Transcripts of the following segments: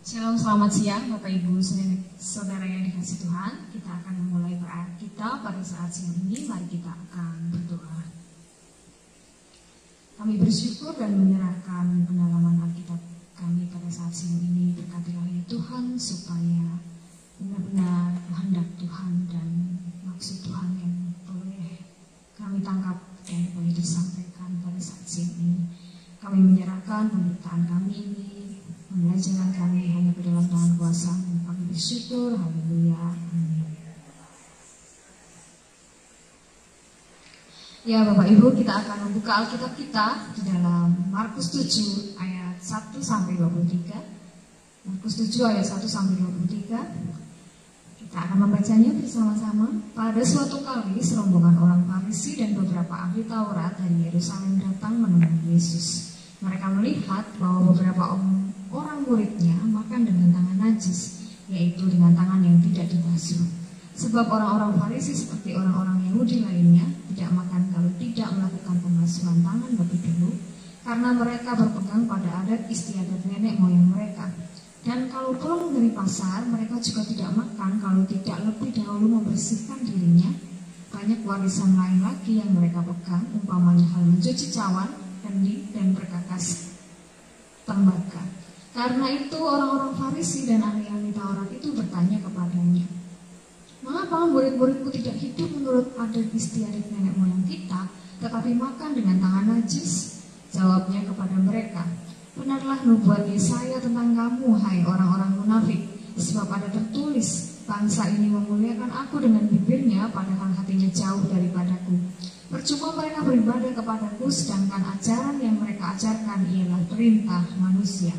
Shalom, selamat siang Bapak Ibu Saudara yang dikasihi Tuhan. Kita akan memulai doa kita pada saat siang ini. Mari kita akan berdoa. Kami bersyukur dan menyerahkan pendalaman Alkitab kami pada saat siang ini. Berkatilah ya Tuhan, supaya benar-benar kehendak Tuhan dan maksud Tuhan yang boleh kami tangkap dan boleh disampaikan pada saat siang ini. Kami menyerahkan pemberitaan kami ini, pembelajaran kami hanya ke dalam tangan kuasa. Kami bersyukur, haleluya, amin. Ya Bapak Ibu, kita akan membuka Alkitab kita di dalam Markus 7 ayat 1 sampai 23. Markus 7 ayat 1 sampai 23. Kita akan membacanya bersama-sama. Pada suatu kali serombongan orang Farisi dan beberapa ahli Taurat dari Yerusalem datang menemui Yesus. Mereka melihat bahwa beberapa orang muridnya makan dengan tangan najis, yaitu dengan tangan yang tidak dibasuh. Sebab orang-orang Farisi seperti orang-orang Yahudi lainnya tidak makan kalau tidak melakukan pembasuhan tangan lebih dulu, karena mereka berpegang pada adat istiadat nenek moyang mereka. Dan kalau pulang dari pasar, mereka juga tidak makan kalau tidak lebih dahulu membersihkan dirinya. Banyak warisan lain lagi yang mereka pegang, umpamanya hal mencuci cawan, kendi, dan berkakas tembaga. Karena itu orang-orang Farisi dan ahli-ahli Taurat itu bertanya kepadanya, "Mengapa murid-muridmu tidak hidup menurut adat istiadat nenek moyang kita, tetapi makan dengan tangan najis?" Jawabnya kepada mereka, "Benarlah nubuat Yesaya tentang kamu, hai orang-orang munafik. Sebab ada tertulis, bangsa ini memuliakan aku dengan bibirnya, padahal hatinya jauh daripadaku. Percuma mereka beribadah kepadaku, sedangkan ajaran yang mereka ajarkan ialah perintah manusia.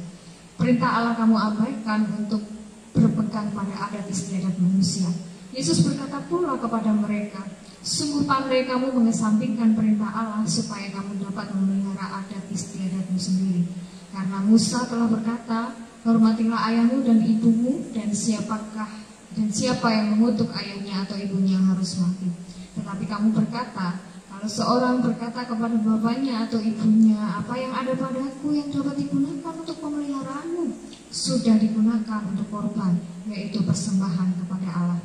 Perintah Allah kamu abaikan untuk berpegang pada adat istiadat manusia." Yesus berkata pula kepada mereka, "Sungguh pandai kamu mengesampingkan perintah Allah supaya kamu dapat memelihara adat istiadatmu sendiri. Karena Musa telah berkata, hormatilah ayahmu dan ibumu, dan siapa yang mengutuk ayahnya atau ibunya harus mati. Tetapi kamu berkata, kalau seorang berkata kepada bapaknya atau ibunya, apa yang ada padaku yang dapat digunakan untuk pemeliharaanmu, sudah digunakan untuk korban, yaitu persembahan kepada Allah.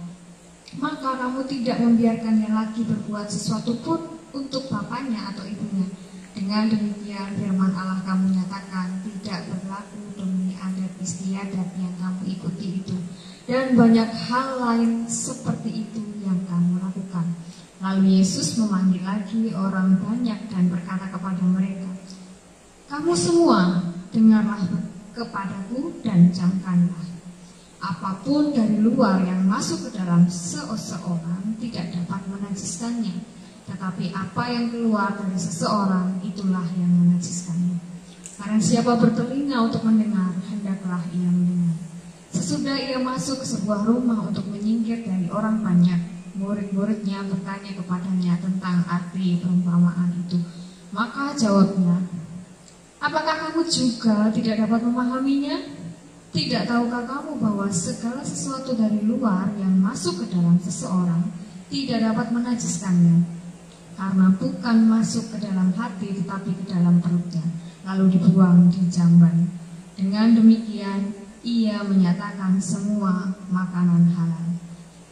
Maka kamu tidak membiarkannya lagi berbuat sesuatu pun untuk bapaknya atau ibunya. Dengan demikian firman Allah kamu nyatakan tidak berlaku demi adat istiadat yang kamu ikuti itu. Dan banyak hal lain seperti itu yang kamu lakukan." Lalu Yesus memanggil lagi orang banyak dan berkata kepada mereka, "Kamu semua dengarlah kepadaku dan camkanlah. Apapun dari luar yang masuk ke dalam seseorang tidak dapat menajiskannya, tetapi apa yang keluar dari seseorang itulah yang menajiskannya. Karena siapa bertelinga untuk mendengar, hendaklah ia mendengar." Sesudah ia masuk ke sebuah rumah untuk menyingkir dari orang banyak, murid-muridnya bertanya kepadanya tentang arti perumpamaan itu. Maka jawabnya, "Apakah kamu juga tidak dapat memahaminya? Tidak tahukah kamu bahwa segala sesuatu dari luar yang masuk ke dalam seseorang tidak dapat menajiskannya? Karena bukan masuk ke dalam hati tetapi ke dalam perutnya, lalu dibuang di jamban. Dengan demikian ia menyatakan semua makanan halal."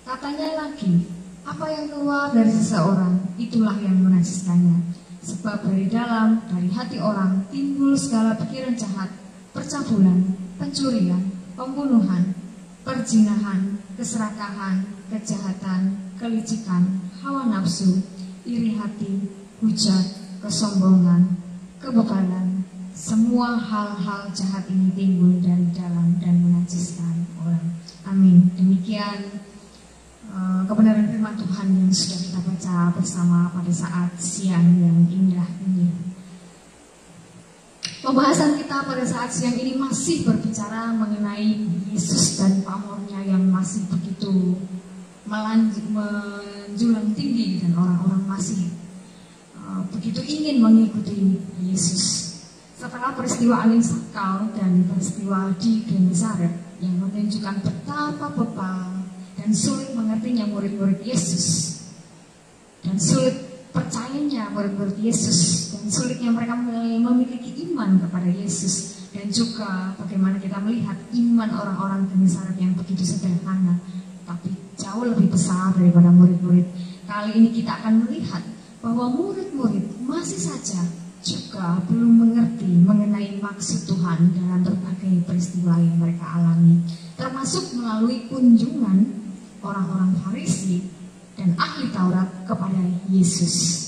Katanya lagi, apa yang keluar dari seseorang itulah yang menajiskannya. Sebab dari dalam, dari hati orang timbul segala pikiran jahat, percabulan, pencurian, pembunuhan, perzinahan, keserakahan, kejahatan, kelicikan, hawa nafsu, iri hati, hujat, kesombongan, kebebalan. Semua hal-hal jahat ini timbul dari dalam dan menajiskan orang. Amin. Demikian kebenaran firman Tuhan yang sudah kita baca bersama pada saat siang yang indah ini. Pembahasan kita pada saat siang ini masih berbicara mengenai Yesus dan pamornya yang masih begitu menjulang tinggi, dan orang-orang masih begitu ingin mengikuti Yesus. Setelah peristiwa angin sakal dan peristiwa di Genesaret yang menunjukkan betapa bebal dan sulit mengertinya murid-murid Yesus, dan sulit percayanya murid-murid Yesus, dan sulitnya mereka memiliki iman kepada Yesus, Dan juga bagaimana kita melihat iman orang-orang Genesaret yang begitu sederhana, tapi jauh lebih besar daripada murid-murid. Kali ini kita akan melihat bahwa murid-murid masih saja juga belum mengerti mengenai maksud Tuhan dalam berbagai peristiwa yang mereka alami, termasuk melalui kunjungan orang-orang Farisi dan ahli Taurat kepada Yesus.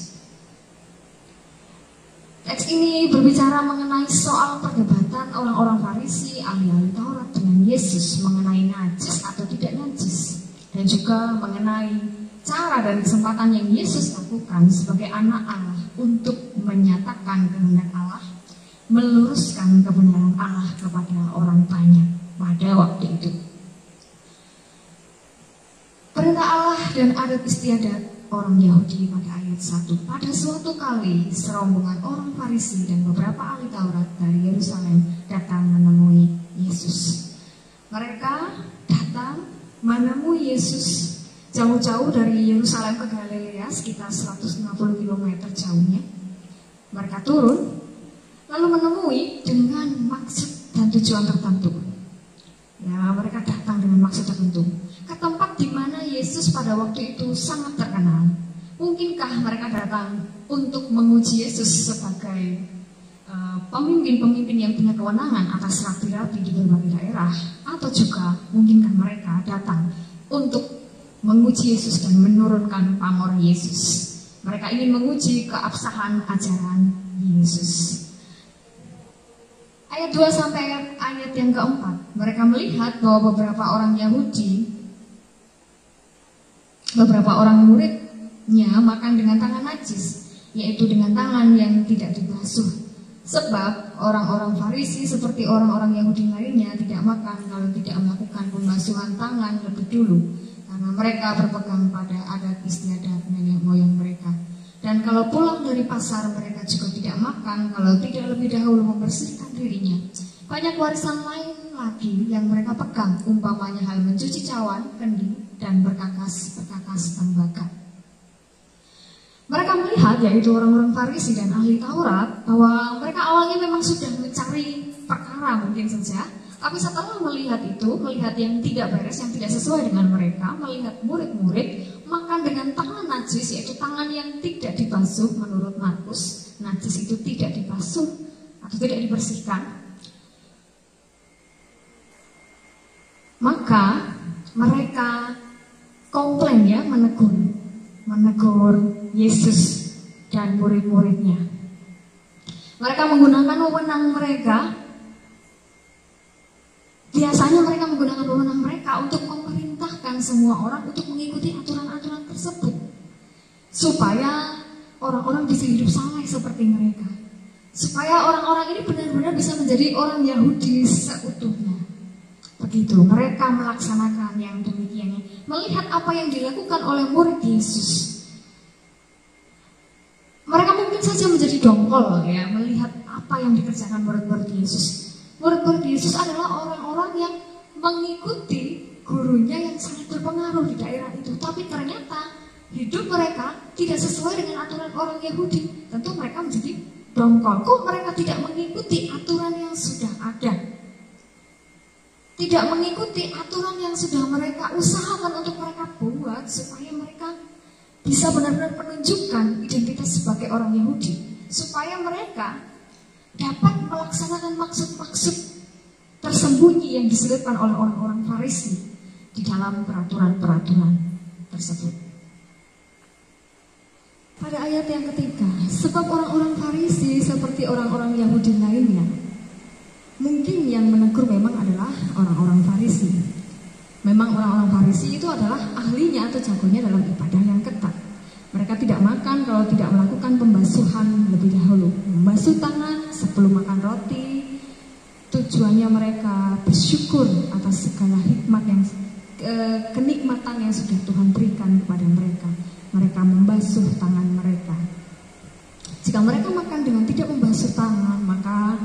Teks ini berbicara mengenai soal perdebatan orang-orang Farisi, ahli-ahli Taurat dengan Yesus mengenai najis atau tidak najis, dan juga mengenai cara dan kesempatan yang Yesus lakukan sebagai anak Allah untuk menyatakan kehendak Allah, meluruskan kebenaran Allah kepada orang banyak pada waktu itu. Perintah Allah dan adat istiadat orang Yahudi pada ayat 1. Pada suatu kali serombongan orang Farisi dan beberapa ahli Taurat dari Yerusalem datang menemui Yesus. Mereka datang menemui Yesus jauh-jauh dari Yerusalem ke Galilea, sekitar 150 km jauhnya. Mereka turun lalu menemui dengan maksud dan tujuan tertentu. Ya, mereka datang dengan maksud tertentu ke tempat di mana Yesus pada waktu itu sangat terkenal. Mungkinkah mereka datang untuk menguji Yesus sebagai pemimpin-pemimpin yang punya kewenangan atas rabi-rabi di berbagai daerah, atau juga mungkinkah mereka datang untuk menguji Yesus dan menurunkan pamor Yesus? Mereka ingin menguji keabsahan ajaran Yesus. Ayat 2 sampai ayat yang keempat, mereka melihat bahwa beberapa orang Yahudi, beberapa orang muridnya makan dengan tangan najis, yaitu dengan tangan yang tidak dibasuh. Sebab orang-orang Farisi seperti orang-orang Yahudi lainnya tidak makan kalau tidak melakukan pembasuhan tangan lebih dulu, karena mereka berpegang pada adat istiadat nenek moyang mereka. Dan kalau pulang dari pasar, mereka juga tidak makan kalau tidak lebih dahulu membersihkan dirinya. Banyak warisan lain lagi yang mereka pegang, umpamanya hal mencuci cawan, kendi, dan berkakas tembaga. Mereka melihat, yaitu orang-orang Farisi dan ahli Taurat, bahwa mereka awalnya memang sudah mencari perkara mungkin saja, tapi setelah melihat itu, melihat yang tidak beres, yang tidak sesuai dengan mereka, melihat murid-murid makan dengan tangan najis, yaitu tangan yang tidak dibasuh. Menurut Markus, najis itu tidak dibasuh atau tidak dibersihkan. Maka mereka komplain, ya, menegur Yesus dan murid-muridnya. Mereka menggunakan wewenang mereka. Biasanya mereka menggunakan wewenang mereka untuk memerintahkan semua orang untuk mengikuti aturan-aturan tersebut, supaya orang-orang bisa hidup sama seperti mereka, supaya orang-orang ini benar-benar bisa menjadi orang Yahudi seutuhnya. Begitu mereka melaksanakan yang demikian. Melihat apa yang dilakukan oleh murid Yesus, mereka mungkin saja menjadi dongkol, ya, melihat apa yang dikerjakan murid-murid Yesus. Murid-murid Yesus adalah orang-orang yang mengikuti gurunya yang sangat berpengaruh di daerah itu, tapi ternyata hidup mereka tidak sesuai dengan aturan orang Yahudi. Tentu mereka menjadi dongkol. Kok mereka tidak mengikuti aturan yang sudah ada, tidak mengikuti aturan yang sudah mereka usahakan untuk mereka buat, supaya mereka bisa benar-benar menunjukkan identitas sebagai orang Yahudi, supaya mereka dapat melaksanakan maksud-maksud tersembunyi yang diselipkan oleh orang-orang Farisi di dalam peraturan-peraturan tersebut. Pada ayat yang ketiga, sebab orang-orang Farisi seperti orang-orang Yahudi lainnya. Mungkin yang menegur memang adalah orang-orang Farisi. Memang orang-orang Farisi itu adalah ahlinya atau jagonya dalam ibadah yang ketat. Mereka tidak makan kalau tidak melakukan pembasuhan lebih dahulu. Membasuh tangan sebelum makan roti. Tujuannya mereka bersyukur atas segala hikmat yang kenikmatan yang sudah Tuhan berikan kepada mereka. Mereka membasuh tangan mereka. Jika mereka makan dengan tidak membasuh tangan, maka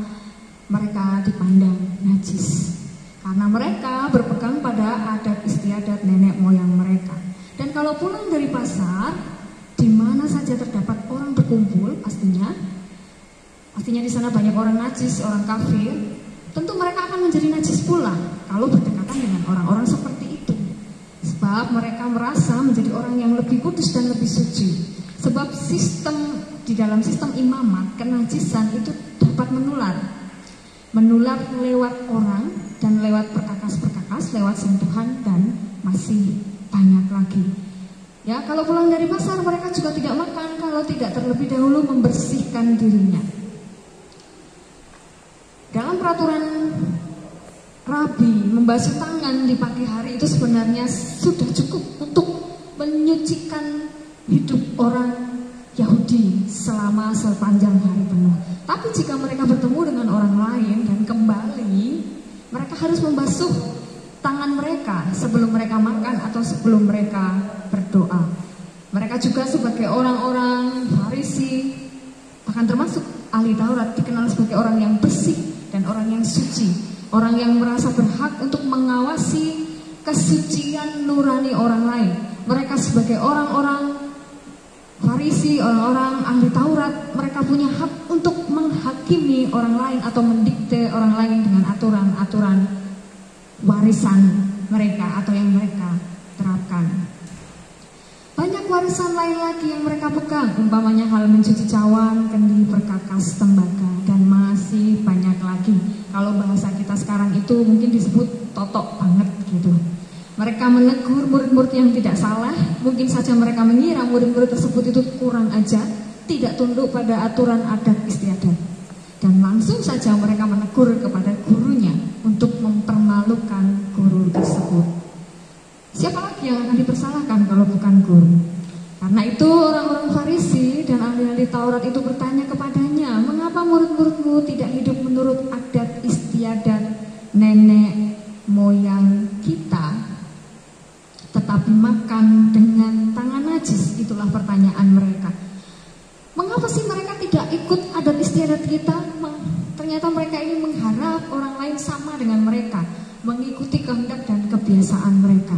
mereka dipandang najis, karena mereka berpegang pada adat istiadat nenek moyang mereka. Dan kalau pulang dari pasar, di mana saja terdapat orang berkumpul, pastinya di sana banyak orang najis, orang kafir. tentu mereka akan menjadi najis pula kalau berdekatan dengan orang-orang seperti itu. Sebab mereka merasa menjadi orang yang lebih kudus dan lebih suci. Sebab di dalam sistem imamat, kenajisan itu dapat menular. Menular lewat orang dan lewat perkakas-perkakas, lewat sentuhan, dan masih banyak lagi. Ya, kalau pulang dari pasar mereka juga tidak makan kalau tidak terlebih dahulu membersihkan dirinya. Dalam peraturan Rabi, membasuh tangan di pagi hari itu sebenarnya sudah cukup untuk menyucikan hidup orang Yahudi selama sepanjang hari penuh. Tapi jika mereka bertemu dengan orang lain dan kembali, mereka harus membasuh tangan mereka sebelum mereka makan atau sebelum mereka berdoa. Mereka juga sebagai orang-orang Farisi, bahkan termasuk ahli Taurat, dikenal sebagai orang yang bersih dan orang yang suci, orang yang merasa berhak untuk mengawasi kesucian nurani orang lain. Mereka sebagai orang-orang Farisi, orang-orang ahli Taurat, mereka punya hak untuk menghakimi orang lain atau mendikte orang lain dengan aturan-aturan warisan mereka atau yang mereka terapkan. Banyak warisan lain lagi yang mereka pegang, umpamanya hal mencuci cawan, kendi, perkakas, tembaga, dan masih banyak lagi. Kalau bahasa kita sekarang itu mungkin disebut totok banget gitu. Mereka menegur murid-murid yang tidak salah. Mungkin saja mereka mengira murid-murid tersebut itu kurang ajar, tidak tunduk pada aturan adat istiadat. Dan langsung saja mereka menegur kepada gurunya untuk mempermalukan guru tersebut. Siapa lagi yang akan dipersalahkan kalau bukan guru? Karena itu orang-orang Farisi dan ahli-ahli Taurat itu bertanya kepadanya, mengapa murid-muridmu tidak hidup menurut adat istiadat nenek moyang kita, tetapi makan dengan tangan najis? Itulah pertanyaan mereka. Mengapa sih mereka tidak ikut adat istiadat kita? Ternyata mereka ini mengharap orang lain sama dengan mereka, mengikuti kehendak dan kebiasaan mereka.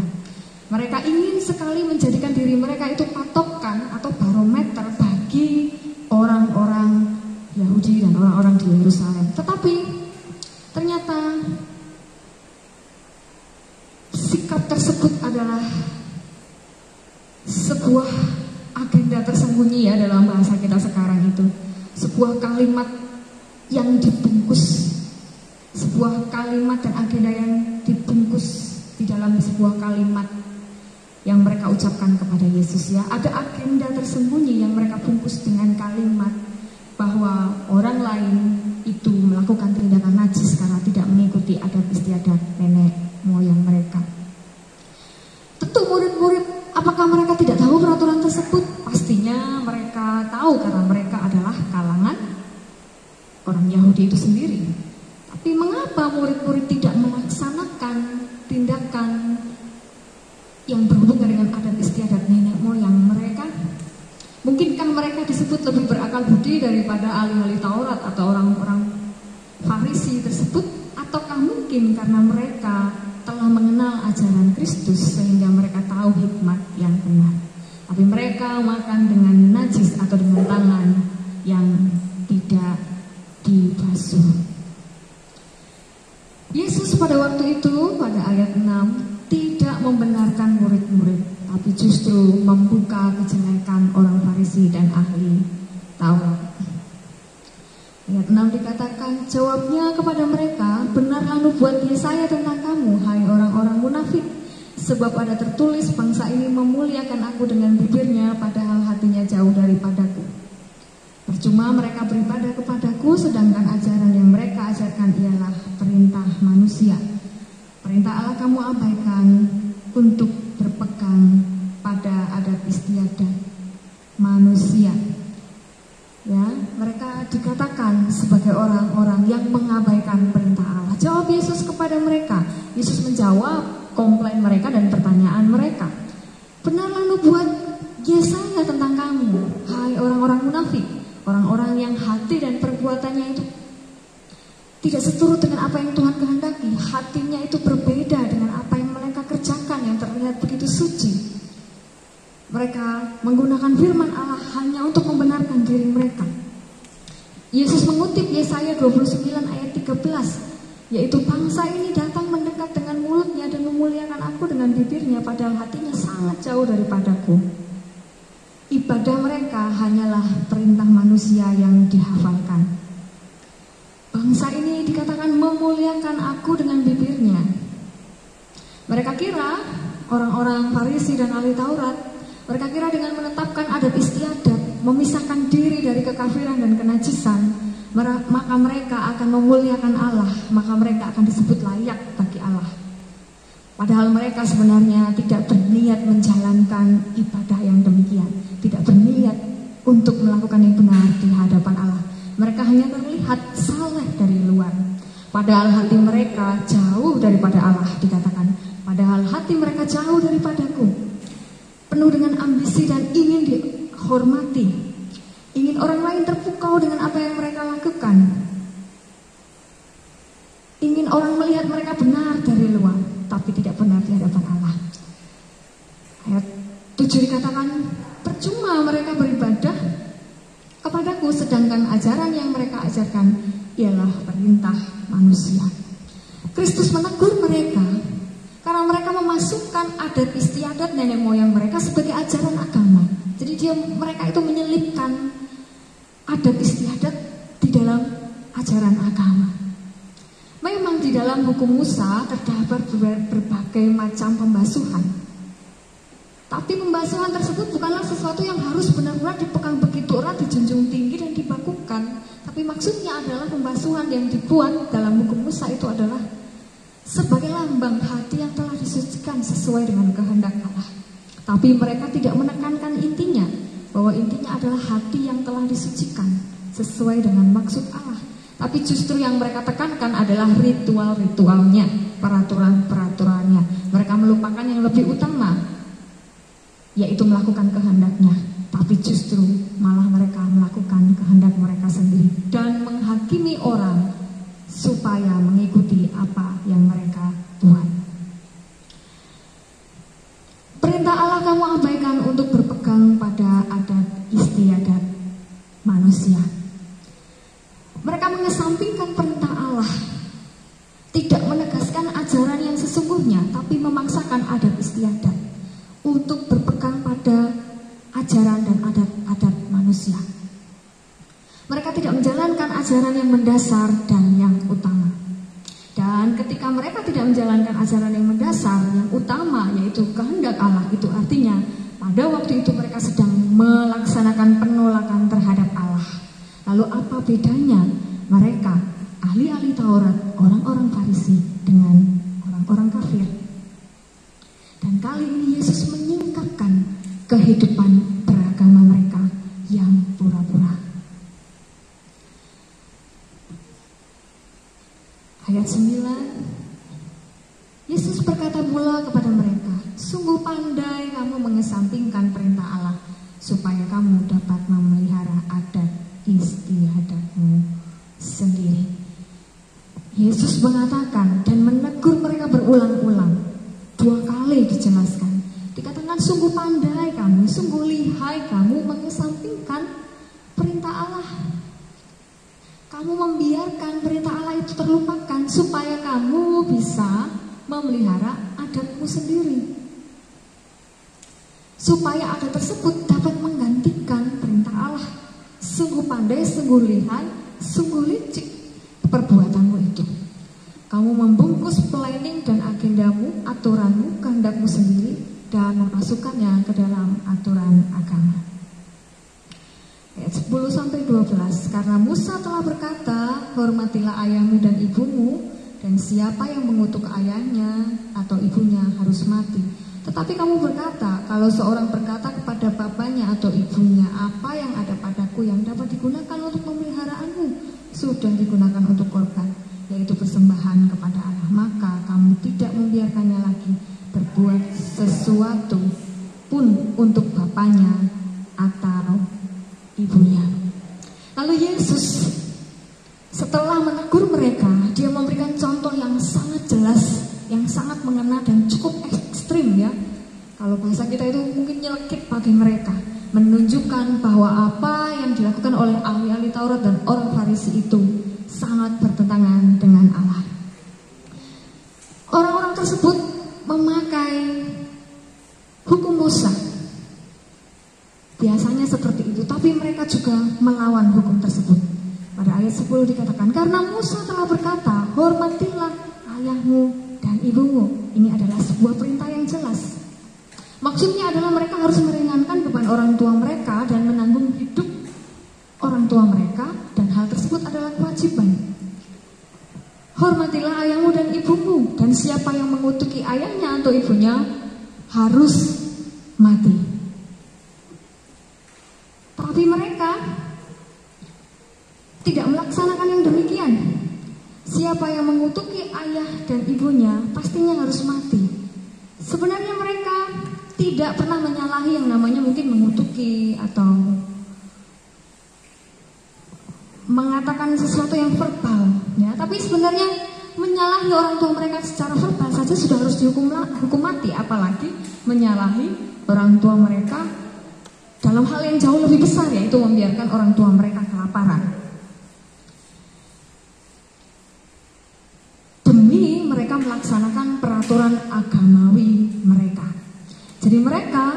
Mereka ingin sekali menjadikan diri mereka itu patokan atau barometer bagi orang-orang Yahudi dan orang-orang di Yerusalem. Tetapi ternyata sikap tersebut adalah sebuah agenda tersembunyi ya dalam bahasa kita sekarang itu. Sebuah kalimat yang dibungkus, sebuah kalimat dan agenda yang dibungkus di dalam sebuah kalimat yang mereka ucapkan kepada Yesus ya. Ada agenda tersembunyi yang mereka bungkus dengan kalimat bahwa orang lain itu melakukan tindakan najis karena tidak mengikuti adat istiadat nenek moyang mereka. Tentu murid-murid, apakah mereka tidak tahu peraturan tersebut? Pastinya mereka tahu karena mereka adalah kalangan orang Yahudi itu sendiri. Tapi mengapa murid-murid tidak melaksanakan tindakan yang berhubungan dengan adat istiadat nenek moyang mereka? Mungkinkah mereka disebut lebih berakal budi daripada ahli-ahli Taurat atau orang-orang Farisi tersebut? Ataukah mungkin karena mereka telah mengenal ajaran Kristus sehingga mereka tahu hikmat yang benar? Tapi mereka makan dengan najis atau dengan tangan yang tidak dibasuh. Yesus pada waktu itu, pada ayat 6, tidak membenarkan murid-murid, tapi justru membuka kejelekan orang Farisi dan ahli Taurat. Ayat 6 dikatakan, jawabnya kepada mereka, benarlah nubuat Yesaya tentang kamu, hai orang-orang munafik. Sebab ada tertulis, bangsa ini memuliakan aku dengan bibirnya, padahal hatinya jauh daripadaku. Percuma mereka beribadah kepadaku, sedangkan ajaran yang mereka ajarkan ialah perintah manusia. Perintah Allah kamu abaikan untuk berpegang pada adat istiadat manusia. Ya, mereka dikatakan sebagai orang-orang yang mengabaikan perintah Allah. Jawab Yesus kepada mereka. Yesus menjawab komplain mereka dan pertanyaan mereka. Benarlah nubuat Yesaya tentang kamu, hai orang-orang munafik, orang-orang yang hati dan perbuatannya itu tidak seturut dengan apa yang Tuhan kehendaki. Hatinya itu berbeda dengan apa yang mereka kerjakan yang terlihat begitu suci. Mereka menggunakan firman Allah hanya untuk membenarkan diri mereka. Yesus mengutip Yesaya 29 ayat 13. yaitu bangsa ini datang mendekat dengan mulutnya dan memuliakan aku dengan bibirnya, padahal hatinya sangat jauh daripadaku. Ibadah mereka hanyalah perintah manusia yang dihafalkan. Bangsa ini dikatakan memuliakan aku dengan bibirnya. Mereka kira, orang-orang Farisi dan ahli Taurat, mereka kira dengan menetapkan adat istiadat, memisahkan diri dari kekafiran dan kenajisan, maka mereka akan memuliakan Allah, maka mereka akan disebut layak bagi Allah. Padahal mereka sebenarnya tidak berniat menjalankan ibadah yang demikian, tidak berniat untuk melakukan yang benar di hadapan Allah. Mereka hanya terlihat saleh dari luar, padahal hati mereka jauh daripada Allah, dikatakan. Padahal hati mereka jauh daripadaku, penuh dengan ambisi dan ingin dihormati, ingin orang lain terpukau dengan apa yang mereka lakukan, ingin orang melihat mereka benar dari luar, tapi tidak benar di hadapan Allah. Ayat 7 dikatakan, percuma mereka beribadah kepadaku, sedangkan ajaran yang mereka ajarkan ialah perintah manusia. Kristus menegur mereka karena mereka memasukkan adat istiadat nenek moyang mereka sebagai ajaran agama. Jadi mereka itu menyelipkan adat istiadat di dalam ajaran agama. Memang di dalam hukum Musa terdapat berbagai macam pembasuhan. Tapi pembasuhan tersebut bukanlah sesuatu yang harus benar-benar dipegang begitu erat, dijunjung tinggi dan dibakukan. Tapi maksudnya adalah pembasuhan yang dibuat dalam hukum Musa itu adalah sebagai lambang hati yang telah disucikan sesuai dengan kehendak Allah. Tapi mereka tidak menekankan intinya, bahwa intinya adalah hati yang telah disucikan sesuai dengan maksud Allah. Tapi justru yang mereka tekankan adalah ritual-ritualnya, peraturan-peraturannya. Mereka melupakan yang lebih utama, yaitu melakukan kehendaknya. Tapi justru malah mereka melakukan kehendak mereka sendiri dan menghakimi orang supaya mengikuti apa yang mereka buat. Perintah Allah kamu abaikan untuk berpegang pada adat istiadat manusia. Mereka mengesampingkan perintah Allah, tidak menegaskan ajaran yang sesungguhnya, tapi memaksakan adat istiadat untuk berpegang pada ajaran dan adat-adat manusia. Mereka tidak menjalankan ajaran yang mendasar dan yang utama. Dan ketika mereka tidak menjalankan ajaran yang mendasar, yang utama, yaitu kehendak Allah, itu artinya pada waktu itu mereka sedang melaksanakan penolakan terhadap Allah. Lalu apa bedanya mereka, ahli-ahli Taurat, orang-orang Farisi, dengan orang-orang kafir? Dan kali ini Yesus menyingkapkan kehidupan beragama mereka yang pura-pura. Ayat 9, Yesus berkata pula kepada mereka, sungguh pandai kamu mengesampingkan perintah Allah, supaya kamu dapat memelihara adat istiadatmu sendiri. Yesus mengatakan dan menegur mereka berulang-ulang, 2 kali dijelaskan. Dikatakan sungguh pandai kamu, sungguh lihai kamu mengesampingkan perintah Allah. Kamu membiarkan perintah Allah itu terlupakan supaya kamu bisa memelihara adatmu sendiri. Supaya adat tersebut dapat menggantikan perintah Allah. Sungguh pandai, sungguh lihai, sungguh licik perbuatanmu itu. Kamu membungkus planning dan agendamu, aturanmu, kehendakmu sendiri dan memasukkannya ke dalam aturan agama. Ayat 10-12, karena Musa telah berkata, hormatilah ayahmu dan ibumu, dan siapa yang mengutuk ayahnya atau ibunya harus mati. Tetapi kamu berkata, kalau seorang berkata kepada bapaknya atau ibunya, apa yang ada padaku yang dapat digunakan untuk pemeliharaanmu, sudah digunakan untuk korban, yaitu persembahan kepada Allah, maka kamu tidak membiarkannya lagi berbuat sesuatu pun untuk bapaknya atau ibunya. Lalu Yesus setelah menegur mereka, dia memberikan contoh yang sangat jelas, yang sangat mengena dan cukup ekstrim ya. Kalau bahasa kita itu mungkin nyelekit bagi mereka, menunjukkan bahwa apa yang dilakukan oleh ahli-ahli Taurat dan orang Farisi itu sangat bertentangan dengan Allah. orang-orang tersebut memakai hukum Musa. Biasanya seperti itu, tapi mereka juga melawan hukum tersebut. Pada ayat 10 dikatakan, karena Musa telah berkata, hormatilah ayahmu dan ibumu. Ini adalah sebuah perintah yang jelas. Maksudnya adalah mereka harus meringankan beban orang tua mereka dan menanggung hidup orang tua mereka, dan hal tersebut adalah kewajiban. Hormatilah ayahmu dan ibumu, dan siapa yang mengutuki ayahnya atau ibunya harus mati. Tapi mereka tidak melaksanakan yang demikian. Siapa yang mengutuki ayah dan ibunya pastinya harus mati. Sebenarnya mereka tidak pernah menyalahi yang namanya mungkin mengutuki atau mengatakan sesuatu yang verbal, ya. Tapi sebenarnya menyalahi orang tua mereka secara verbal saja sudah harus dihukum mati, apalagi menyalahi orang tua mereka dalam hal yang jauh lebih besar, yaitu membiarkan orang tua mereka kelaparan. Demi mereka melaksanakan peraturan agamawi mereka. Jadi mereka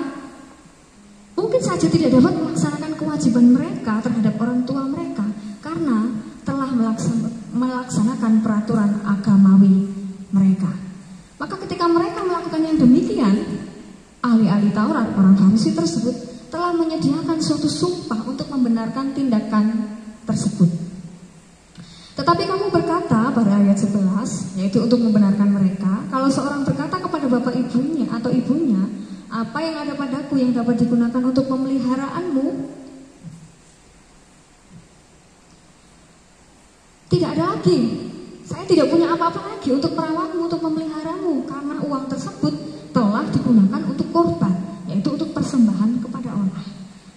mungkin saja tidak dapat melaksanakan kewajiban mereka terhadap orang tua mereka karena telah melaksanakan peraturan agamawi mereka. Maka ketika mereka melakukan yang demikian, ahli-ahli Taurat, orang Farisi tersebut telah menyediakan suatu sumpah untuk membenarkan tindakan tersebut. Tetapi kamu berkata pada ayat 11, yaitu untuk membenarkan mereka, kalau seorang berkata kepada bapak ibunya atau ibunya, apa yang ada padaku yang dapat digunakan untuk pemeliharaanmu? Tidak ada lagi. Saya tidak punya apa-apa lagi untuk merawatmu, untuk memeliharamu, karena uang tersebut telah digunakan untuk korban, yaitu untuk persembahan kepada Allah.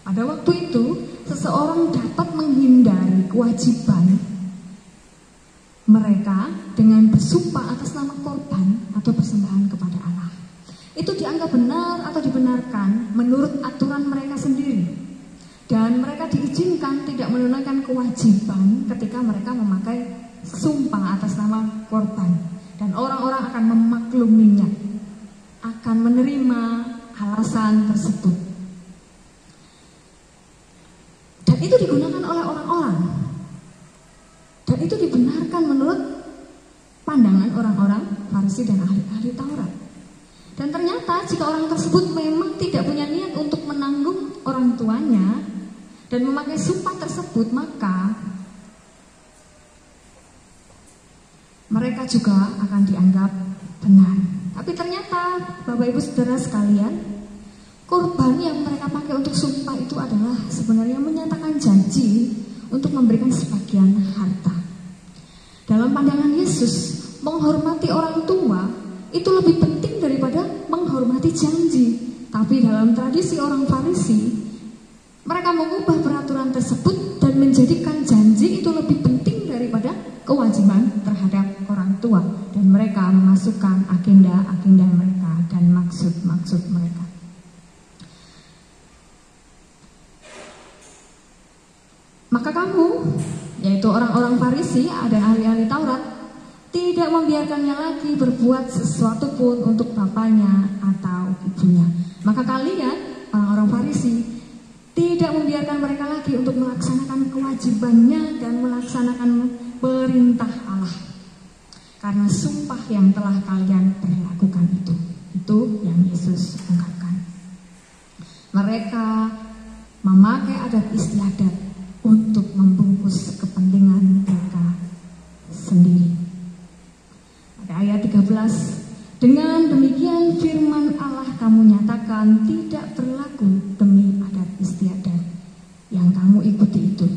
Pada waktu itu, seseorang dapat menghindari kewajiban mereka dengan bersumpah atas nama korban atau persembahan kepada Allah. Itu dianggap benar atau dibenarkan menurut aturan mereka sendiri. Dan mereka diizinkan tidak menunaikan kewajiban ketika mereka memakai sumpah atas nama korban. Dan orang-orang akan memakluminya, akan menerima alasan tersebut. Dan itu digunakan oleh orang-orang. Dan itu dibenarkan menurut pandangan orang-orang Farisi dan ahli-ahli Taurat. Dan ternyata jika orang tersebut memang tidak punya niat untuk menanggung orang tuanya dan memakai sumpah tersebut, maka mereka juga akan dianggap benar. Tapi ternyata Bapak Ibu Saudara sekalian, korban yang mereka pakai untuk sumpah itu adalah sebenarnya menyatakan janji untuk memberikan sebagian harta. Dalam pandangan Yesus, menghormati orang tua itu lebih penting daripada menghormati janji. Tapi dalam tradisi orang Farisi, mereka mengubah peraturan tersebut dan menjadikan janji itu lebih penting daripada kewajiban terhadap orang tua. Dan mereka memasukkan agenda-agenda mereka dan maksud-maksud mereka. Maka kamu, yaitu orang-orang Farisi dan ahli-ahli Taurat, tidak membiarkannya lagi berbuat sesuatu pun untuk bapaknya atau ibunya. Maka kalian, orang-orang Farisi, tidak membiarkan mereka lagi untuk melaksanakan kewajibannya dan melaksanakan perintah Allah. Karena sumpah yang telah kalian berlakukan itu yang Yesus ungkapkan. Mereka memakai adat istiadat untuk membungkus kepentingan mereka sendiri. Pada ayat 13, dengan demikian firman Allah kamu nyatakan tidak berlaku demi adat istiadat yang kamu ikuti itu,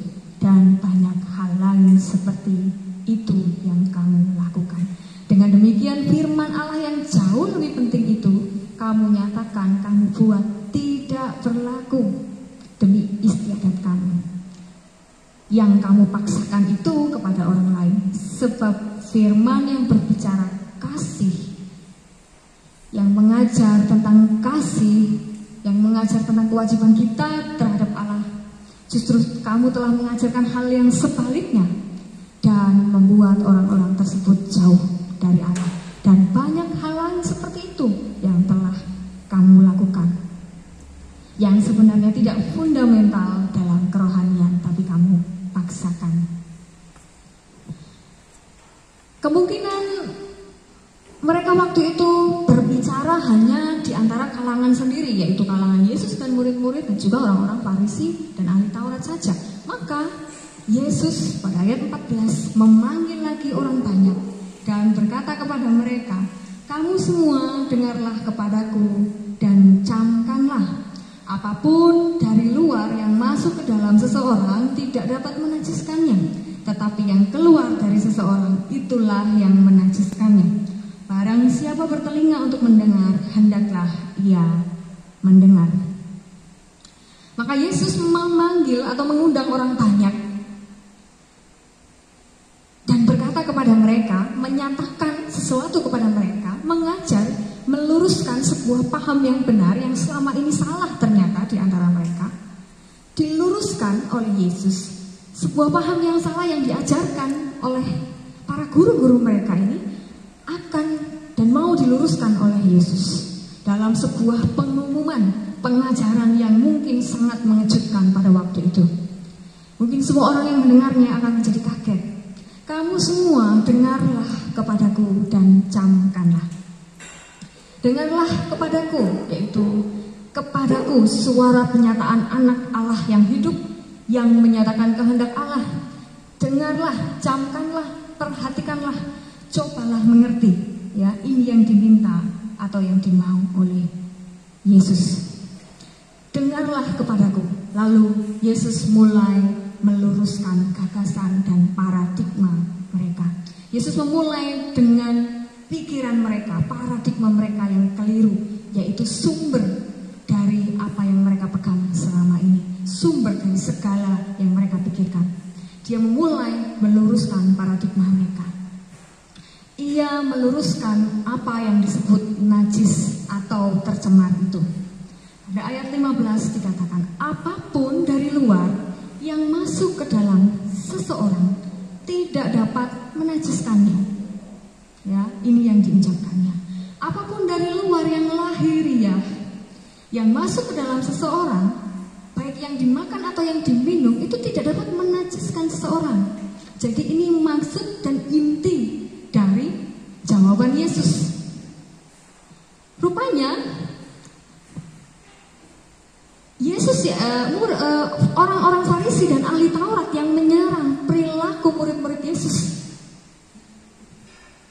dan banyak hal lain seperti itu yang kamu lakukan. Dengan demikian firman Allah yang jauh lebih penting itu kamu nyatakan, kamu buat tidak berlaku demi istiadat kamu yang kamu paksakan itu kepada orang lain. Sebab firman yang berbicara kasih, yang mengajar tentang kasih, yang mengajar tentang kewajiban kita terhadap Allah, justru kamu telah mengajarkan hal yang sebaliknya dan membuat orang-orang tersebut jauh dari Allah. Dan banyak paksakan. Kemungkinan mereka waktu itu berbicara hanya di antara kalangan sendiri, yaitu kalangan Yesus dan murid-murid dan juga orang-orang Farisi dan ahli Taurat saja. Maka Yesus pada ayat 14 memanggil lagi orang banyak dan berkata kepada mereka, "Kamu semua dengarlah kepadaku dan camkanlah. Apapun dari luar yang masuk ke dalam seseorang tidak dapat menajiskannya, tetapi yang keluar dari seseorang itulah yang menajiskannya. Barang siapa bertelinga untuk mendengar, hendaklah ia mendengar." Maka Yesus memanggil atau mengundang orang banyak dan berkata kepada mereka, menyatakan sesuatu kepada mereka, mengajar, meluruskan sebuah paham yang benar yang selama ini salah ternyata di antara mereka. Diluruskan oleh Yesus. Sebuah paham yang salah yang diajarkan oleh para guru-guru mereka ini akan dan mau diluruskan oleh Yesus dalam sebuah pengumuman, pengajaran yang mungkin sangat mengejutkan pada waktu itu. Mungkin semua orang yang mendengarnya akan menjadi kaget. "Kamu semua dengarlah kepadaku dan camkanlah." Dengarlah kepadaku, yaitu kepadaku suara penyataan anak Allah yang hidup, yang menyatakan kehendak Allah. Dengarlah, camkanlah, perhatikanlah, cobalah mengerti, ya, ini yang diminta atau yang dimau oleh Yesus. Dengarlah kepadaku. Lalu Yesus mulai meluruskan gagasan dan paradigma mereka. Yesus memulai dengan pikiran mereka, paradigma mereka yang keliru, yaitu sumber dari apa yang mereka pegang selama ini, sumber dari segala yang mereka pikirkan. Dia memulai meluruskan paradigma mereka. Ia meluruskan apa yang disebut najis atau tercemar itu. Pada ayat 15 dikatakan, apapun dari luar yang masuk ke dalam seseorang tidak dapat menajiskannya. Ya, ini yang diucapkannya. Apapun dari luar yang lahiriah yang masuk ke dalam seseorang, baik yang dimakan atau yang diminum, itu tidak dapat menajiskan seseorang. Jadi ini maksud dan inti dari jawaban Yesus. Rupanya Yesus orang-orang Farisi dan ahli Taurat yang menyerang perilaku murid-murid Yesus,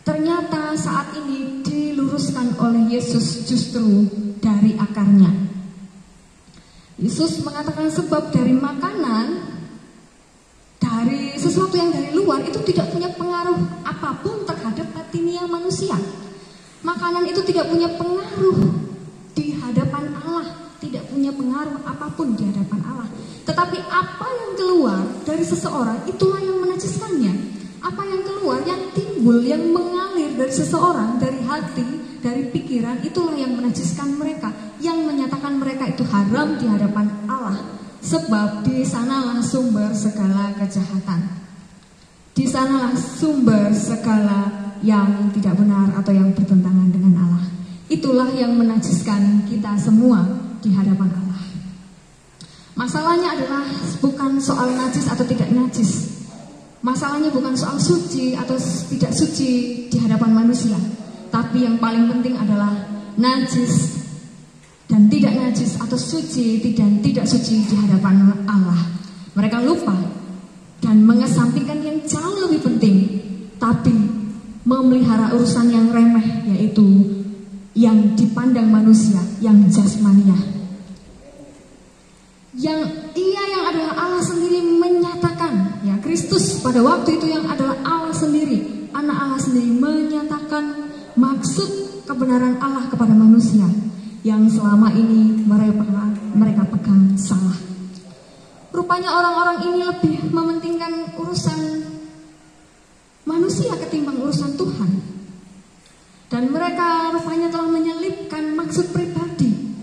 ternyata saat ini diluruskan oleh Yesus justru dari akarnya. Yesus mengatakan sebab dari makanan, dari sesuatu yang dari luar itu tidak punya pengaruh apapun terhadap hatinya manusia. Makanan itu tidak punya pengaruh di hadapan Allah, tidak punya pengaruh apapun di hadapan Allah. Tetapi apa yang keluar dari seseorang itulah yang menajiskannya. Apa yang keluar, yang timbul, yang mengalir dari seseorang, dari hati, dari pikiran, itulah yang menajiskan mereka, yang menyatakan mereka itu haram di hadapan Allah. Sebab di sanalah sumber segala kejahatan. Di sanalah sumber segala yang tidak benar atau yang bertentangan dengan Allah. Itulah yang menajiskan kita semua di hadapan Allah. Masalahnya adalah bukan soal najis atau tidak najis. Masalahnya bukan soal suci atau tidak suci di hadapan manusia. Tapi yang paling penting adalah najis dan tidak najis atau suci dan tidak suci di hadapan Allah. Mereka lupa dan mengesampingkan yang jauh lebih penting, tapi memelihara urusan yang remeh, yaitu yang dipandang manusia, yang jasmaniah. Yang adalah Allah sendiri menyatakan, ya, Kristus pada waktu itu yang adalah Allah sendiri, anak Allah sendiri menyatakan maksud kebenaran Allah kepada manusia yang selama ini mereka pegang salah. Rupanya orang-orang ini lebih mementingkan urusan manusia ketimbang urusan Tuhan. Dan mereka rupanya telah menyelipkan maksud pribadi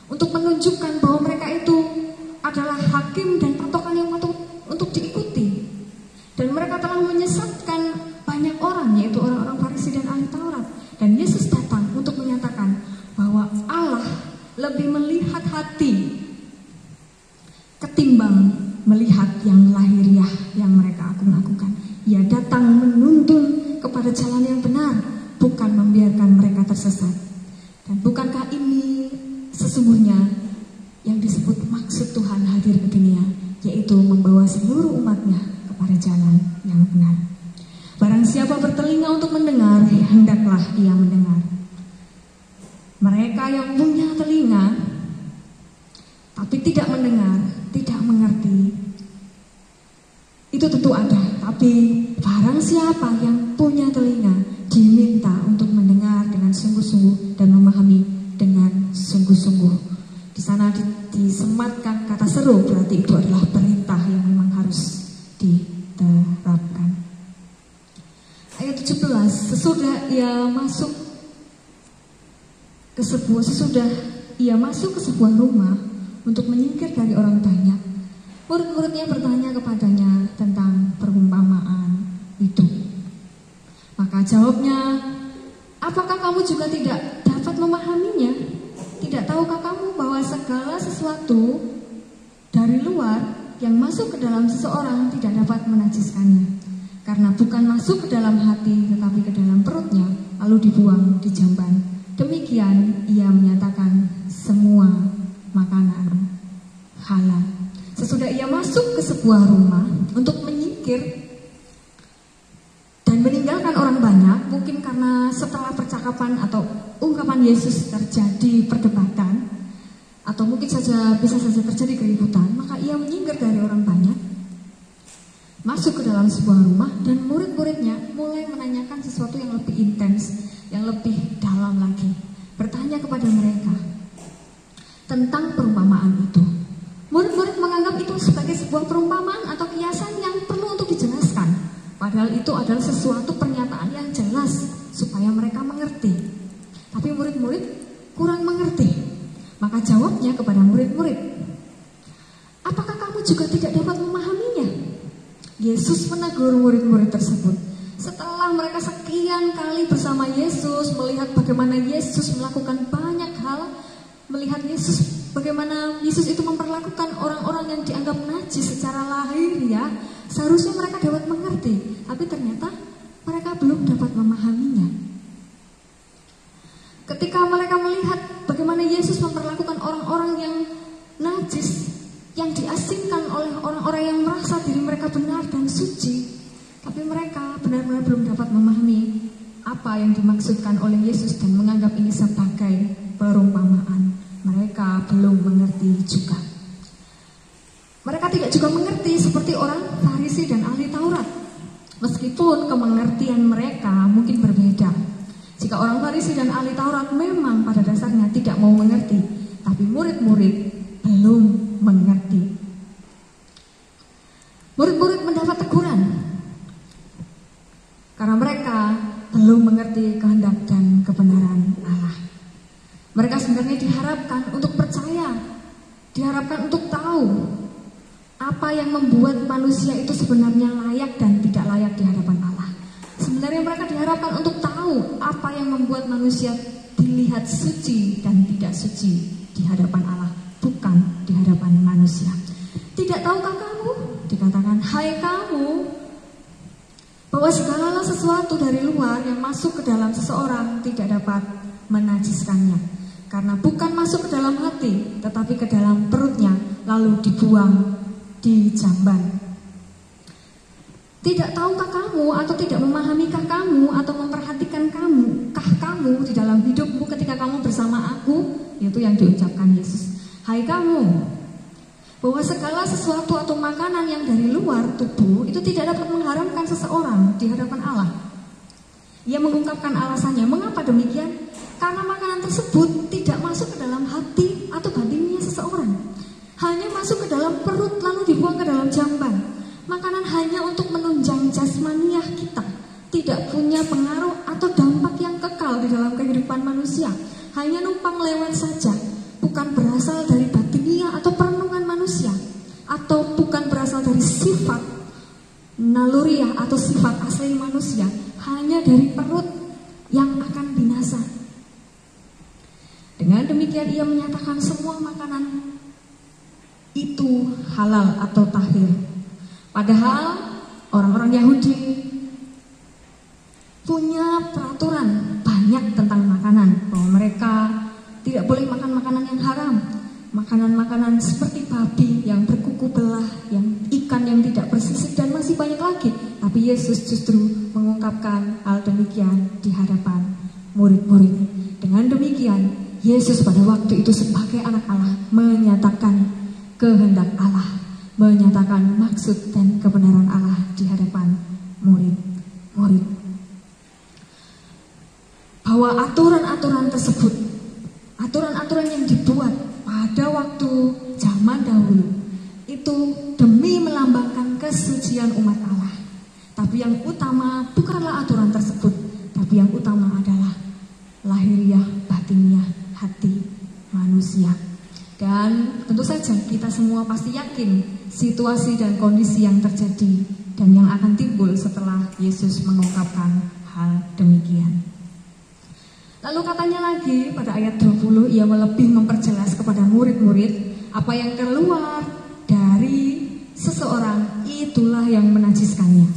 untuk menunjukkan bahwa mereka itu adalah hakim dan patokan yang patut untuk diikuti. Dan mereka telah menyesatkan banyak orang, yaitu orang-orang Farisi dan ahli Taurat. Dan Yesus datang untuk menyatakan bahwa Allah lebih melihat hati ketimbang melihat yang lahiriah, yang kepada jalan yang benar, bukan membiarkan mereka tersesat. Dan bukankah ini sesungguhnya yang disebut maksud Tuhan hadir ke dunia, yaitu membawa seluruh umatnya kepada jalan yang benar. Barang siapa bertelinga untuk mendengar, hendaklah ia mendengar. Mereka yang punya telinga tapi tidak mendengar, tidak mengerti, itu tentu ada. Tapi barang siapa yang punya telinga, diminta untuk mendengar dengan sungguh-sungguh dan memahami dengan sungguh-sungguh. Di sana disematkan kata seru, berarti itu adalah perintah yang memang harus diterapkan. Ayat 17, sesudah ia masuk ke sebuah rumah untuk menyingkir dari orang banyak, murid-muridnya bertanya kepadanya tentang perumpamaan itu. Maka jawabnya, apakah kamu juga tidak dapat memahaminya? Tidak tahukah kamu bahwa segala sesuatu dari luar yang masuk ke dalam seseorang tidak dapat menajiskannya? Karena bukan masuk ke dalam hati tetapi ke dalam perutnya, lalu dibuang di jamban. Demikian ia menyatakan semua makanan halal. Sesudah ia masuk ke sebuah rumah untuk menyingkir dan meninggalkan orang banyak, mungkin karena setelah percakapan atau ungkapan Yesus terjadi perdebatan, atau mungkin bisa saja terjadi keributan, maka ia menyingkir dari orang banyak, masuk ke dalam sebuah rumah, dan murid-muridnya mulai menanyakan sesuatu yang lebih intens, yang lebih dalam lagi, bertanya kepada mereka tentang perumpamaan itu. Murid-murid menganggap itu sebagai sebuah perumpamaan atau kiasan yang perlu untuk dijelaskan, padahal itu adalah sesuatu pernyataan yang jelas supaya mereka mengerti. Tapi murid-murid kurang mengerti. Maka jawabnya kepada murid-murid, apakah kamu juga tidak dapat memahaminya? Yesus menegur murid-murid tersebut. Setelah mereka sekian kali bersama Yesus, melihat bagaimana Yesus melakukan banyak hal, melihat bagaimana Yesus itu memperlakukan orang-orang yang dianggap najis secara lahiriah, seharusnya mereka dapat mengerti, tapi ternyata mereka belum dapat memahaminya. Ketika mereka melihat bagaimana Yesus memperlakukan orang-orang yang najis, yang diasingkan oleh orang-orang yang merasa diri mereka benar dan suci, tapi mereka benar-benar belum dapat memahami apa yang dimaksudkan oleh Yesus dan menganggap ini sebagai perumpamaan. Mereka belum mengerti juga. Mereka tidak juga mengerti seperti orang Farisi dan ahli Taurat. Meskipun kemengertian mereka mungkin berbeda. Jika orang Farisi dan ahli Taurat memang pada dasarnya tidak mau mengerti, tapi murid-murid belum mengerti. Murid-murid mendapat teguran karena mereka belum mengerti kehendak dan kebenaran Allah. Mereka sebenarnya diharapkan untuk percaya, diharapkan untuk tahu apa yang membuat manusia itu sebenarnya layak dan tidak layak di hadapan Allah. Sebenarnya mereka diharapkan untuk tahu apa yang membuat manusia dilihat suci dan tidak suci di hadapan Allah, bukan di hadapan manusia. Tidak tahukah kamu, dikatakan, hai kamu, bahwa segala sesuatu dari luar yang masuk ke dalam seseorang tidak dapat menajiskannya. Karena bukan masuk ke dalam hati, tetapi ke dalam perutnya, lalu dibuang di jamban. Tidak tahukah kamu atau tidak memahamikah kamu atau memperhatikan kamu di dalam hidupmu ketika kamu bersama aku, yaitu yang diucapkan Yesus. Hai kamu, bahwa segala sesuatu atau makanan yang dari luar tubuh itu tidak dapat mengharamkan seseorang di hadapan Allah. Ia mengungkapkan alasannya, mengapa demikian? Karena makanan tersebut tidak masuk ke dalam hati atau batinnya seseorang, hanya masuk ke dalam perut lalu dibuang ke dalam jamban. Makanan hanya untuk menunjang jasmaniah kita, tidak punya pengaruh atau dampak yang kekal di dalam kehidupan manusia, hanya numpang lewat saja, bukan berasal dari batiniah atau perenungan manusia, atau bukan berasal dari sifat naluriah atau sifat asli manusia, hanya dari perut yang akan binasa. Dengan demikian ia menyatakan semua makanan itu halal atau tahir. Padahal orang-orang Yahudi punya peraturan banyak tentang makanan, bahwa mereka tidak boleh makan makanan yang haram, makanan-makanan seperti babi yang berkuku belah, yang ikan yang tidak bersisik, dan masih banyak lagi. Tapi Yesus justru mengungkapkan hal demikian di hadapan murid-murid. Dengan demikian, Yesus pada waktu itu sebagai anak Allah menyatakan kehendak Allah, menyatakan maksud dan kebenaran Allah di hadapan murid-murid. Bahwa aturan-aturan tersebut, aturan-aturan yang dibuat pada waktu zaman dahulu, itu demi melambangkan kesucian umat Allah. Tapi yang utama bukanlah aturan tersebut, tapi yang utama adalah lahiriah batiniah hati manusia. Dan tentu saja kita semua pasti yakin situasi dan kondisi yang terjadi dan yang akan timbul setelah Yesus mengungkapkan hal demikian. Lalu katanya lagi pada ayat 20, ia lebih memperjelas kepada murid-murid, apa yang keluar dari seseorang itulah yang menajiskannya.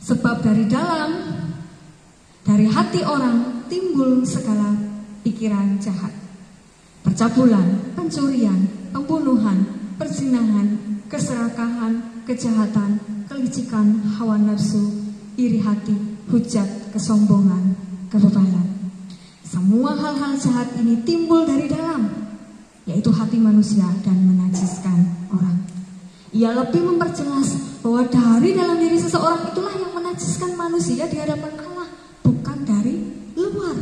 Sebab dari hati orang timbul segala pikiran jahat, percabulan, pencurian, pembunuhan, perzinahan, keserakahan, kejahatan, kelicikan, hawa nafsu, iri hati, hujat, kesombongan, kebebalan. Semua hal-hal jahat ini timbul dari dalam, yaitu hati manusia, dan menajiskan orang. Ia lebih memperjelas bahwa dari dalam diri seseorang itulah yang menajiskan manusia di hadapan Allah, bukan dari luar.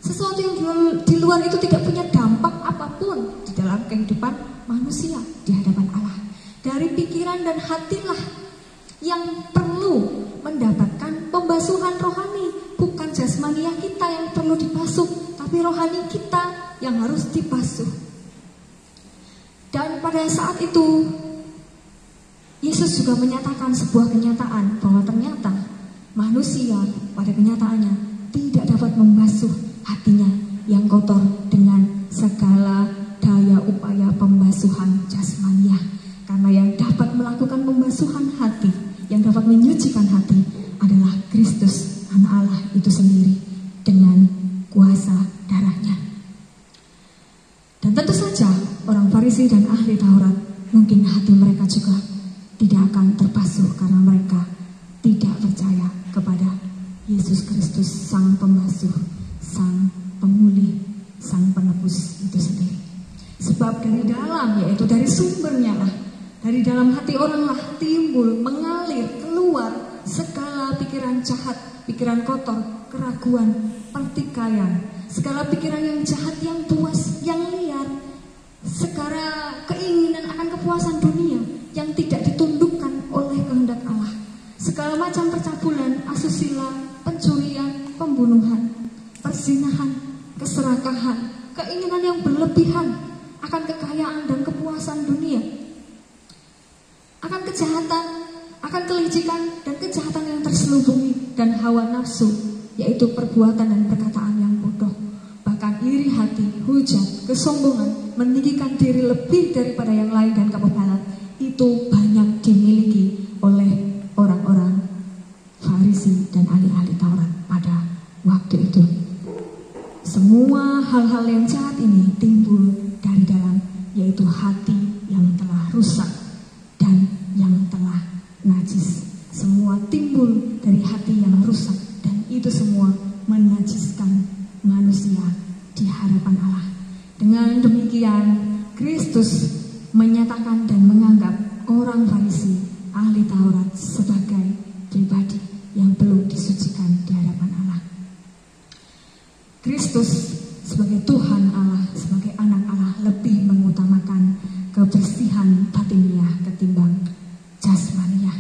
Sesuatu yang di luar itu tidak punya dampak apapun di dalam kehidupan manusia di hadapan Allah. Dari pikiran dan hatilah yang perlu mendapatkan pembasuhan rohani. Bukan jasmaniah kita yang perlu dibasuh, tapi rohani kita yang harus dibasuh. Dan pada saat itu Yesus juga menyatakan sebuah kenyataan, bahwa ternyata manusia pada kenyataannya tidak dapat membasuh hatinya yang kotor dengan segala daya upaya pembasuhan jasmaniah. Karena yang dapat melakukan pembasuhan hati, yang dapat menyucikan hati adalah Kristus, Anak Allah itu sendiri, dengan kuasa darahnya. Dan tentu saja orang Farisi dan ahli Taurat, mungkin hati mereka juga tidak akan terbasuh karena mereka tidak percaya kepada Yesus Kristus, Sang Pembasuh, Sang Pemulih, Sang Penebus itu sendiri. Sebab dari dalam, yaitu dari sumbernya lah, dari dalam hati orang lah timbul, mengalir, keluar segala pikiran jahat, pikiran kotor, keraguan, pertikaian, segala pikiran yang jahat, yang buas, yang liar, segala keinginan akan kepuasan dunia yang tidak ditundukkan oleh kehendak Allah, segala macam percabulan, asusila, pencurian, pembunuhan, perzinahan, keserakahan, keinginan yang berlebihan akan kekayaan dan kepuasan dunia, akan kejahatan, akan kelicikan dan kejahatan yang terselubungi, dan hawa nafsu, yaitu perbuatan dan perkataan yang bodoh, bahkan iri hati, hujat, kesombongan, meninggikan diri lebih daripada yang lain, dan kebebalan, itu banyak dimiliki oleh orang-orang Farisi dan ahli-ahli Taurat pada waktu itu. Semua hal-hal yang jahat ini timbul dari dalam, yaitu hati yang telah rusak dan yang telah najis. Semua timbul dari hati yang rusak, dan itu semua menajiskan manusia di hadapan Allah. Dengan demikian, Kristus menyatakan dan menganggap orang Farisi, ahli Taurat, sebagai pribadi yang belum disucikan di hadapan Allah. Kristus sebagai Tuhan Allah, sebagai anak Allah, lebih mengutamakan kebersihan batiniah ketimbang jasmaniah.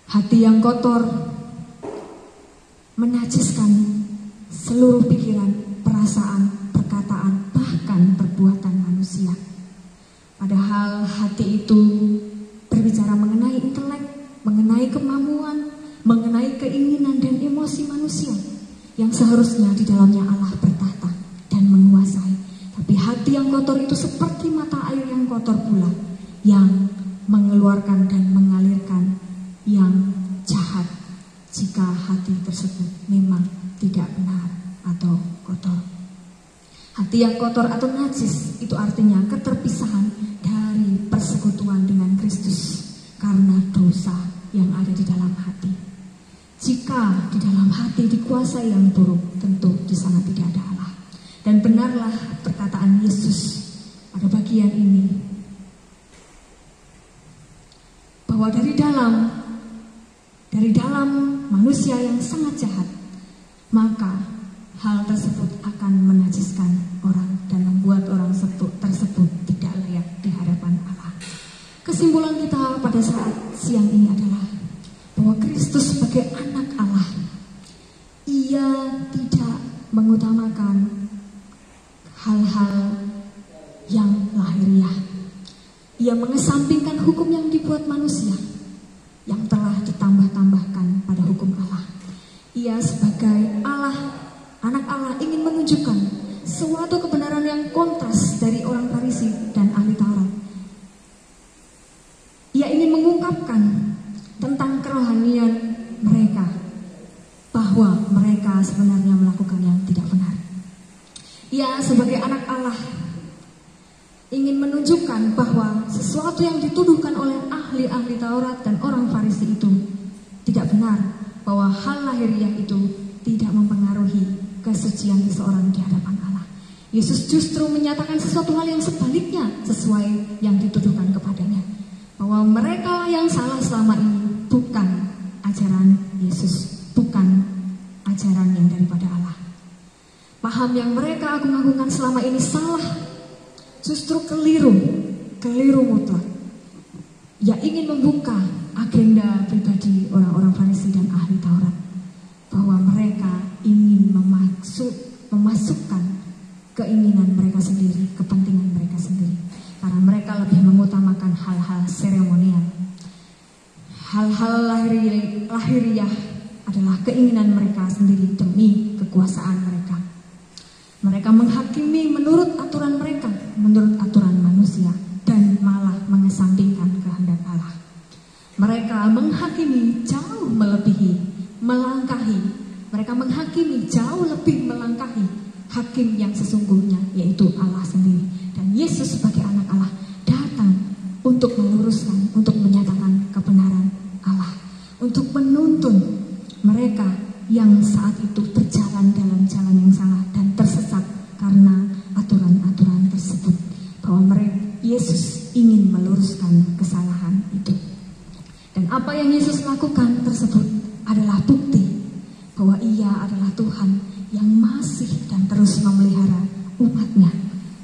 Hati yang kotor menajiskan seluruh pikiran, perasaan, perkataan, bahkan perbuatan manusia. Padahal hati itu berbicara mengenai intelek, mengenai kemampuan, mengenai keinginan dan emosi manusia yang seharusnya di dalamnya Allah bertahta dan menguasai. Tapi hati yang kotor itu seperti mata air yang kotor pula, yang mengeluarkan dan mengalirkan yang jahat jika hati tersebut memang tidak benar atau kotor. Hati yang kotor atau najis itu artinya keterpisahan dari persekutuan dengan Kristus karena dosa yang ada di dalam hati. Jika di dalam hati dikuasai yang buruk, tentu di sana tidak ada Allah. Dan benarlah perkataan Yesus pada bagian ini, bahwa dari dalam manusia yang sangat jahat, maka hal tersebut akan menajiskan orang dan membuat orang tersebut tidak layak di hadapan Allah. Kesimpulan kita pada saat siang ini adalah bahwa Kristus sebagai anak Allah, Ia tidak mengutamakan hal-hal yang lahiriah. Ia mengesampingkan hukum yang dibuat manusia yang telah ditambah-tambahkan pada hukum Allah. Ia sebagai Allah, anak Allah, ingin menunjukkan suatu kebenaran yang kontras dari orang Farisi dan ahli Taurat. Ia ingin mengungkapkan tentang kerohanian mereka, bahwa mereka sebenarnya melakukan yang tidak benar. Ia sebagai anak Allah ingin menunjukkan bahwa sesuatu yang dituduhkan oleh ahli-ahli Taurat dan orang Farisi itu tidak benar, bahwa hal lahiriah itu tidak mempengaruhi kesucian seseorang di hadapan Allah. Yesus justru menyatakan sesuatu hal yang sebaliknya sesuai yang dituduhkan kepadanya, bahwa mereka yang salah selama ini bukan ajaran Yesus, bukan ajaran yang daripada Allah. Paham yang mereka agung-agungkan selama ini salah, justru keliru mutlak. Ia ingin membuka agenda pribadi orang-orang Farisi dan ahli Taurat, bahwa mereka ingin memasukkan keinginan mereka sendiri, kepentingan mereka sendiri, karena mereka lebih mengutamakan hal-hal seremonial. Hal-hal lahiriah adalah keinginan mereka sendiri demi kekuasaan mereka. Mereka menghakimi menurut aturan mereka, menurut aturan manusia, dan malah mengesampingkan kehendak Allah. Mereka menghakimi jauh melebihi, melangkahi. Mereka menghakimi jauh lebih melangkahi hakim yang sesungguhnya, yaitu Allah sendiri. Dan Yesus sebagai anak Allah datang untuk meluruskan, untuk menyatakan kebenaran Allah, untuk menuntun mereka yang saat itu berjalan dalam jalan yang salah dan tersesat karena aturan-aturan tersebut, bahwa Yesus ingin meluruskan kesalahan itu. Dan apa yang Yesus lakukan tersebut adalah bukti bahwa Ia adalah Tuhan yang masih dan terus memelihara umatnya.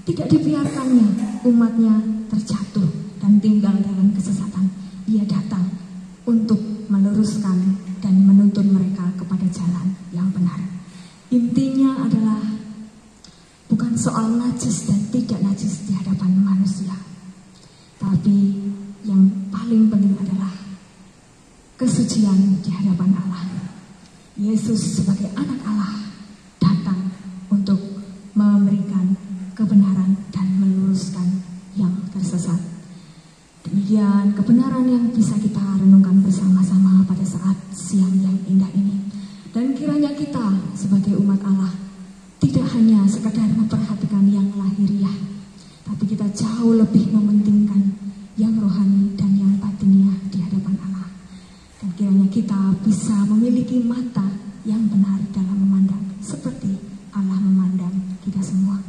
Tidak dibiarkannya umatnya terjatuh dan tinggal dalam kesesatan. Ia datang untuk meluruskan dan menuntun mereka kepada jalan yang benar. Intinya adalah bukan soal najis dan tidak najis di hadapan manusia, tapi yang paling penting adalah kesucian di hadapan Allah. Yesus sebagai anak Allah datang untuk memberikan kebenaran dan meluruskan yang tersesat. Demikian kebenaran yang bisa kita renungkan bersama-sama pada saat siang yang indah ini. Dan kiranya kita sebagai umat Allah tidak hanya sekadar memperhatikan yang lahiriah, tapi kita jauh lebih mementingkan yang rohani dan yang batiniah di hadapan Allah. Dan kiranya kita bisa memiliki mata yang benar dalam memandang seperti Allah memandang kita semua.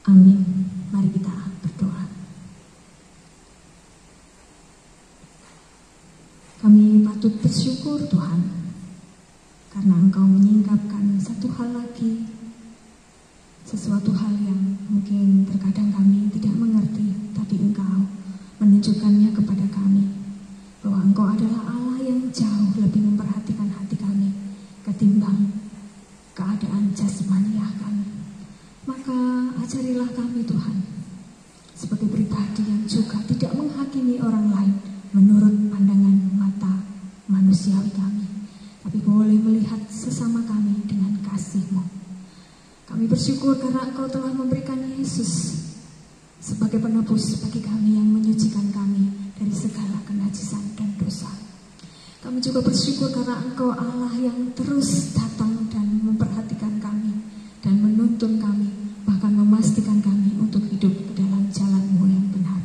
Amin. Mari kita berdoa. Kami patut bersyukur Tuhan, karena Engkau menyingkapkan satu hal lagi, sesuatu hal yang mungkin terkadang kami tidak mengerti, tapi Engkau menunjukkannya kepada kami, bahwa Engkau adalah Allah yang jauh lebih memperhatikan hati kami ketimbang keadaan jasmaniah kami. Maka ajarilah kami Tuhan, sebagai pribadi yang juga tidak menghakimi orang lain menurut pandangan mata manusiawi kami, tapi boleh melihat sesama kami dengan kasih-Mu. Kami bersyukur karena Engkau telah memberikan Yesus sebagai penebus bagi kami, yang menyucikan kami dari segala kenajisan dan dosa. Kami juga bersyukur karena Engkau Allah yang terus datang dan memperhatikan kami dan menuntun kami, bahkan memastikan kami untuk hidup di dalam jalan-Mu yang benar.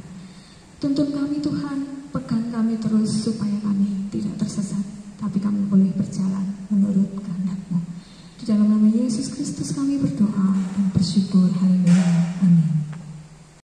Tuntun kami Tuhan, pegang kami terus supaya kami tidak tersesat, tapi kami boleh berjalan menurut kehendak-Mu. Di dalam nama Yesus Kristus kami berdoa dan bersyukur. Haleluya.